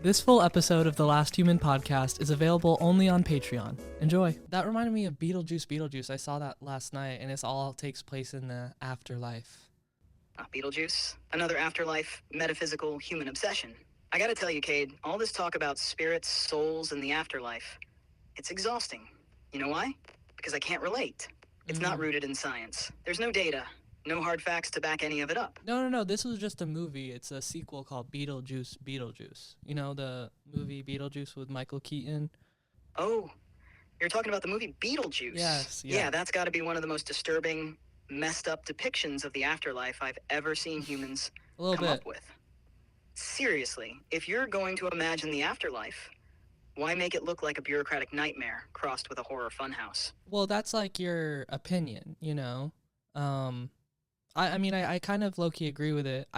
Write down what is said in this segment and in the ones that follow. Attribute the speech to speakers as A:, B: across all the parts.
A: This full episode of The Last Human podcast is available only on Patreon. Enjoy. That reminded me of Beetlejuice. I saw that last night, and it all takes place in the afterlife.
B: Beetlejuice, another afterlife, metaphysical human obsession. I gotta tell you, Cade, all this talk about spirits, souls, and the afterlife, it's exhausting. You know why? Because I can't relate. It's not rooted in science. There's no data, no hard facts to back any of it up.
A: No. This was just a movie. It's a sequel called Beetlejuice. You know the movie Beetlejuice with Michael Keaton?
B: Oh, you're talking about the movie Beetlejuice.
A: Yes,
B: Yeah, that's gotta be one of the most disturbing, messed up depictions of the afterlife I've ever seen humans come up with. Seriously, if you're going to imagine the afterlife, why make it look like a bureaucratic nightmare crossed with a horror funhouse?
A: Well, that's like your opinion, you know? I kind of low-key agree with it.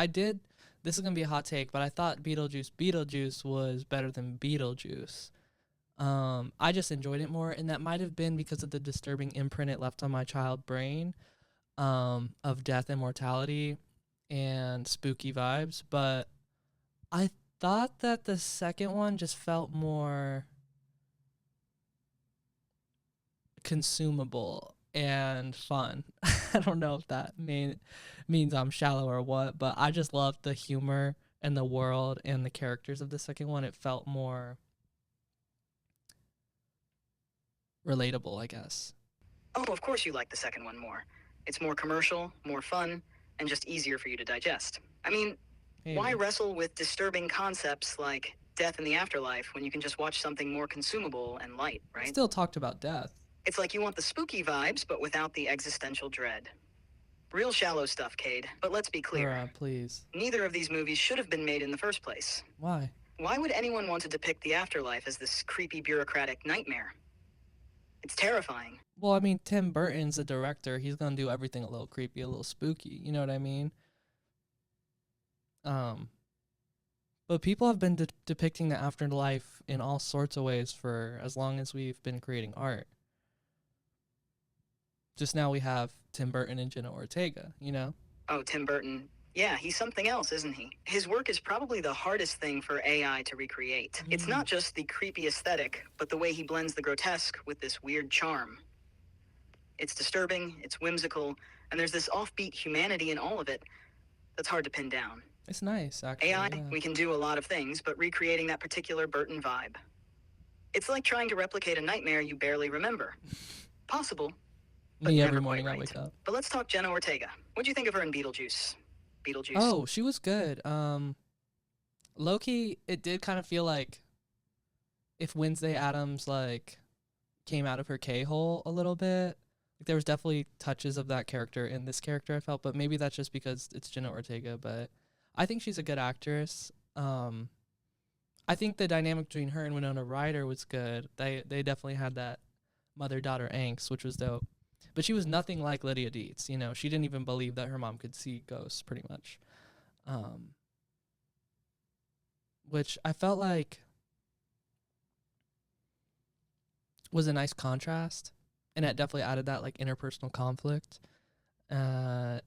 A: This is going to be a hot take, but I thought Beetlejuice was better than Beetlejuice. I just enjoyed it more, and that might have been because of the disturbing imprint it left on my child brain of death and mortality and spooky vibes, but I thought that the second one just felt more consumable and fun. I don't know if that means I'm shallow or what, but I just loved the humor and the world and the characters of the second one. It felt more relatable, I guess.
B: Oh, of course you like the second one more. It's more commercial, more fun, and just easier for you to digest. I mean, why wrestle with disturbing concepts like death in the afterlife when you can just watch something more consumable and light, right?
A: Still talked about death.
B: It's like you want the spooky vibes, but without the existential dread. Real shallow stuff, Cade, but let's be clear.
A: Please.
B: Neither of these movies should have been made in the first place.
A: Why?
B: Why would anyone want to depict the afterlife as this creepy bureaucratic nightmare? It's terrifying.
A: Well, I mean, Tim Burton's the director. He's going to do everything a little creepy, a little spooky. You know what I mean? But people have been depicting the afterlife in all sorts of ways for as long as we've been creating art. Just now we have Tim Burton and Jenna Ortega, you know?
B: Oh, Tim Burton. Yeah, he's something else, isn't he? His work is probably the hardest thing for AI to recreate. It's not just the creepy aesthetic, but the way he blends the grotesque with this weird charm. It's disturbing, it's whimsical, and there's this offbeat humanity in all of it that's hard to pin down.
A: It's nice, actually.
B: AI,
A: yeah.
B: We can do a lot of things, but recreating that particular Burton vibe. It's like trying to replicate a nightmare you barely remember. Possible, but
A: Me
B: never
A: every morning
B: quite
A: I
B: right.
A: wake up.
B: But let's talk Jenna Ortega. What'd you think of her in Beetlejuice?
A: Oh, she was good. Low-key, it did kind of feel like if Wednesday Addams, like, came out of her K-hole a little bit. Like, there was definitely touches of that character in this character, I felt, but maybe that's just because it's Jenna Ortega, but I think she's a good actress. I think the dynamic between her and Winona Ryder was good. They definitely had that mother-daughter angst, which was dope. But she was nothing like Lydia Dietz, you know. She didn't even believe that her mom could see ghosts, pretty much. Which I felt like was a nice contrast. And it definitely added that, like, interpersonal conflict. But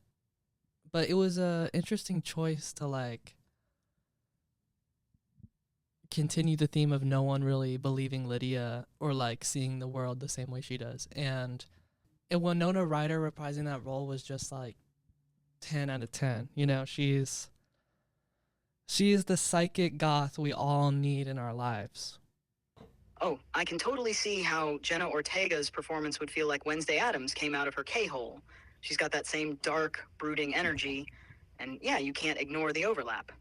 A: it was a interesting choice to, like, continue the theme of no one really believing Lydia or, like, seeing the world the same way she does. And Winona Ryder reprising that role was just, like, 10 out of 10. You know, she is the psychic goth we all need in our lives.
B: Oh, I can totally see how Jenna Ortega's performance would feel like Wednesday Addams came out of her K-hole. She's got that same dark, brooding energy, and yeah, you can't ignore the overlap.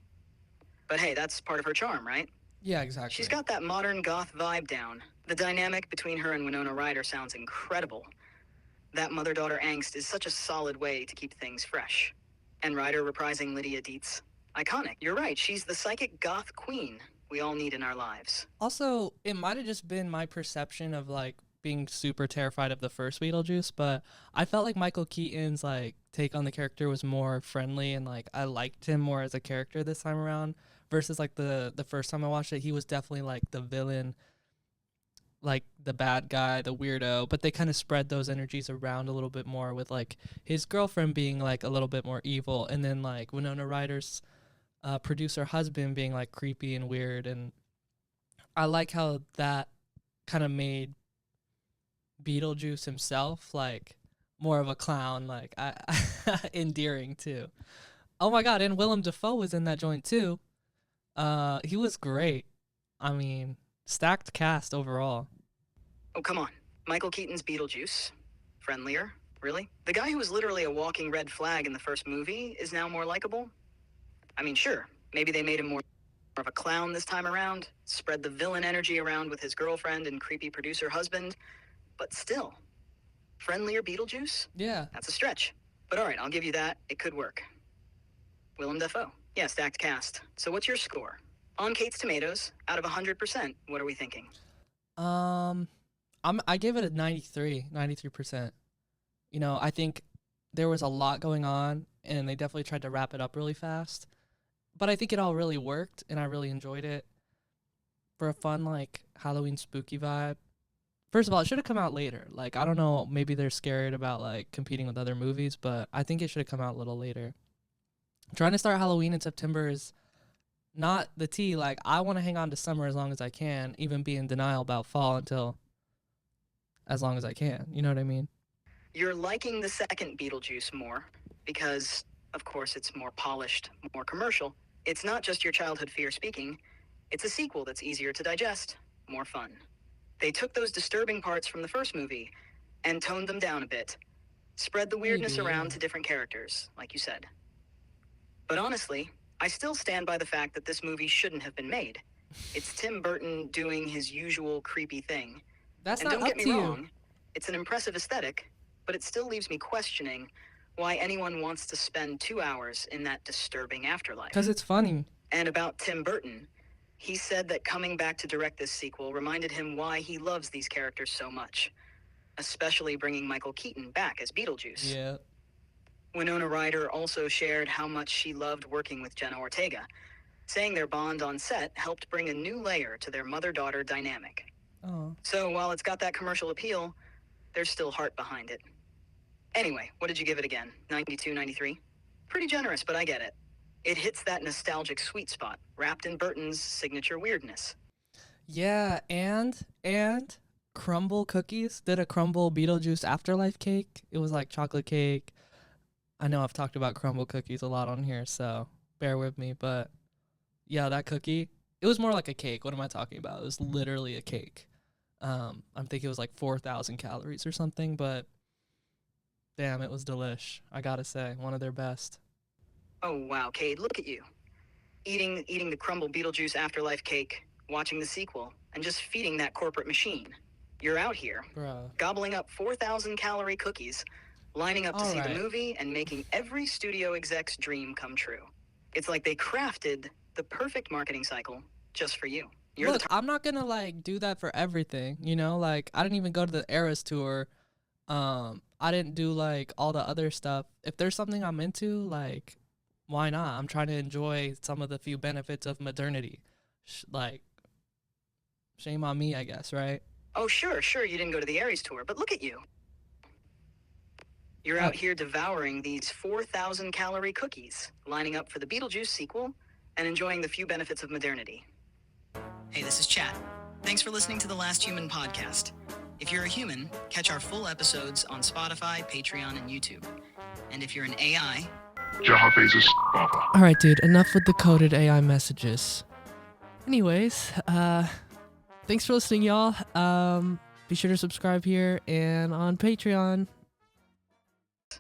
B: But hey, that's part of her charm, right?
A: Yeah, exactly.
B: She's got that modern goth vibe down. The dynamic between her and Winona Ryder sounds incredible. That mother-daughter angst is such a solid way to keep things fresh. And Ryder reprising Lydia Dietz. Iconic. You're right, she's the psychic goth queen we all need in our lives.
A: Also, it might have just been my perception of, like, being super terrified of the first Beetlejuice, but I felt like Michael Keaton's, like, take on the character was more friendly, and, like, I liked him more as a character this time around versus, like, the first time I watched it. He was definitely, like, the villain, like, the bad guy, the weirdo, but they kind of spread those energies around a little bit more with, like, his girlfriend being, like, a little bit more evil, and then, like, Winona Ryder's producer husband being, like, creepy and weird, and I like how that kind of made Beetlejuice himself like more of a clown, like endearing too. Oh my god, and Willem Dafoe was in that joint too. He was great. I mean, stacked cast overall.
B: Oh, come on. Michael Keaton's Beetlejuice. Friendlier? Really? The guy who was literally a walking red flag in the first movie is now more likable? I mean, sure, maybe they made him more of a clown this time around, spread the villain energy around with his girlfriend and creepy producer husband, but still, friendlier Beetlejuice?
A: Yeah.
B: That's a stretch. But all right, I'll give you that. It could work. Willem Dafoe. Yeah, stacked cast. So what's your score? On Kate's Tomatoes, out of 100%, what are we thinking?
A: I give it a 93%. You know, I think there was a lot going on, and they definitely tried to wrap it up really fast. But I think it all really worked, and I really enjoyed it. For a fun, like, Halloween spooky vibe. First of all, it should have come out later. Like, I don't know, maybe they're scared about, like, competing with other movies, but I think it should have come out a little later. Trying to start Halloween in September is not the tea. Like, I want to hang on to summer as long as I can, even be in denial about fall until as long as I can. You know what I mean?
B: You're liking the second Beetlejuice more because, of course, it's more polished, more commercial. It's not just your childhood fear speaking. It's a sequel that's easier to digest, more fun. They took those disturbing parts from the first movie and toned them down a bit. Spread the weirdness around to different characters, like you said. But honestly, I still stand by the fact that this movie shouldn't have been made. It's Tim Burton doing his usual creepy thing.
A: That's
B: And
A: not
B: don't
A: up
B: get
A: to
B: me
A: you.
B: wrong, it's an impressive aesthetic, but it still leaves me questioning why anyone wants to spend 2 hours in that disturbing afterlife.
A: Because it's funny.
B: And about Tim Burton, he said that coming back to direct this sequel reminded him why he loves these characters so much, especially bringing Michael Keaton back as Beetlejuice.
A: Yeah.
B: Winona Ryder also shared how much she loved working with Jenna Ortega, saying their bond on set helped bring a new layer to their mother-daughter dynamic.
A: Oh.
B: So while it's got that commercial appeal, there's still heart behind it. Anyway, what did you give it again? 92, 93? Pretty generous, but I get it. It hits that nostalgic sweet spot, wrapped in Burton's signature weirdness.
A: Yeah, and Crumble Cookies did a Crumble Beetlejuice Afterlife cake. It was like chocolate cake. I know I've talked about Crumble Cookies a lot on here, so bear with me. But yeah, that cookie, it was more like a cake. What am I talking about? It was literally a cake. I'm thinking it was like 4,000 calories or something, but damn, it was delish. I gotta say, one of their best.
B: Oh wow, Cade, look at you. Eating the Crumble Beetlejuice Afterlife cake, watching the sequel, and just feeding that corporate machine. You're out here,
A: Bruh.
B: gobbling up 4,000 calorie cookies, lining up to see the
A: Alright.
B: movie, and making every studio exec's dream come true. It's like they crafted the perfect marketing cycle just for you. You're
A: Look, I'm not gonna like do that for everything, you know? Like, I didn't even go to the Eras tour. I didn't do like all the other stuff. If there's something I'm into, like, why not? I'm trying to enjoy some of the few benefits of modernity. Like, shame on me, I guess, right?
B: Oh, sure, you didn't go to the Aries tour, but look at you. You're out here devouring these 4,000 calorie cookies, lining up for the Beetlejuice sequel, and enjoying the few benefits of modernity. Hey, this is Chat. Thanks for listening to the Last Human podcast. If you're a human, catch our full episodes on Spotify, Patreon, and YouTube. And if you're an AI...
A: Alright, dude, enough with the coded AI messages. Anyways, thanks for listening, y'all. Be sure to subscribe here and on Patreon.